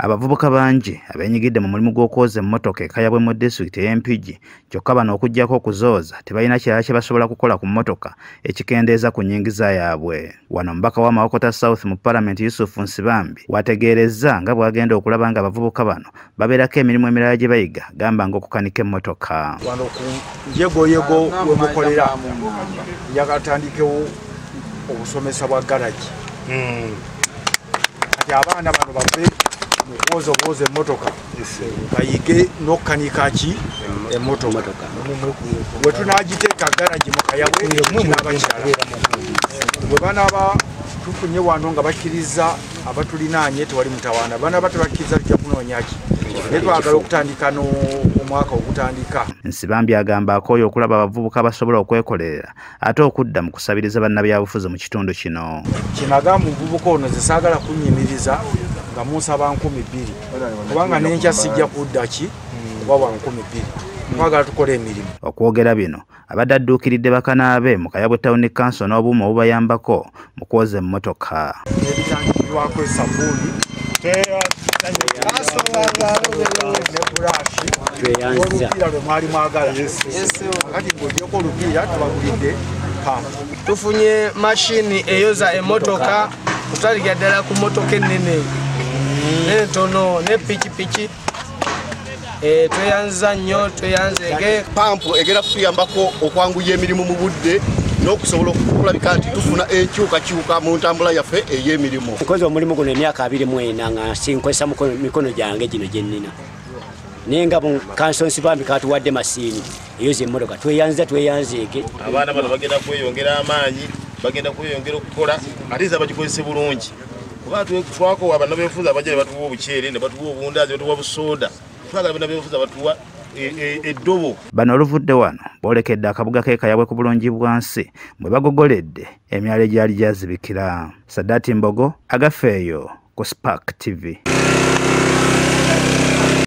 Abavubuka bangi abenyigidde mu mulimu gw'okwoza emmotoka ekayabwe mu disitulikiti y'Empigi kyokka bano okuggyako okuzooza tebalina kirala kye basobola kukola ku mmotoka ekikendeeza ku nnyingiza yaabwe. Wano mubaka wa Mawokota South mu Paalamenti Yusuf Nsibambi bw'ategeerezza nga bw'agenda okulaba nga abavubuka bano babeerako emirimu emirala gye bayiga gamba ng'okukanika emmotoka. Wano ku njegoyego we mukolera yakatandikewo obusomesa bwa garagi. Kati abaana bano bave mukoza emmotoka bayige n'okkanika ki emmotoka bwe tunagiteeka garagi mukayabwe kinaba kirala bwe banaaba tufunye wano nga bakkiriza abatulinaanye tewali mutawaana bana batabakkiriza tujja kunoonya ki naye twagala okutandika omwaka ogutandika. Nsibambi agamba akooye okulaba abavubuka basobola okwekolerera ate okudda mu kusabiriza bannabyabufuzi mu kitundu kino. Kinaga mu buvubuka ono zesaagala kunnyimiriza nga munsaba 2,000 kubanga n'enkya sijja kudda ki oba wa 2,000 twagala tukole emirimu. Okwogera bino abadde adduukiridde bakanaabe mu Kayabwe Town Council n'obuuma obubayambako mu kwoza emmotoka. Ebitangirwako esabbuuni olupiira lwe mwali mwagala kati ng'ogyeko olupiira tubagulidde pampu. Tufunye mashini eyoza emmotoka kutaliga ddala ku mmotoka ennene n'entono ne pikipiki. Tweyanza nnyo tweyanzege. Pampu egera kutuyambako okwanguya emirimu mu budde n'okusobola okulabika nti tufuna enkyukakyuka mu ntambula yaffe ey'emirimu. Nkoze omulimu guno emyaka 24 nga sinkozesa mikono gyange gino gye nnina. Naye nga Council Nsibambi katuwadde masiini eyoza emmotoka tweyanzeege. Abaana bano bagenda kweyongera amaanyi, bagenda kweyongera okukola ate ze bagikozese bulungi. Kuba twako abanabyabufuzi abajja batuwa obuceere ne batuwa obundaazi batuwa busoda. Twagala abanabyabufuzi batuwa eddobo. Bano oluvudde wano boolekedde akabuga k'e Kayabwe ku bulungi bwansi bwe bagogoledde emyalo egyali gyazibikira. Saddati Mbogo, Agafeeyo ku Spark TV.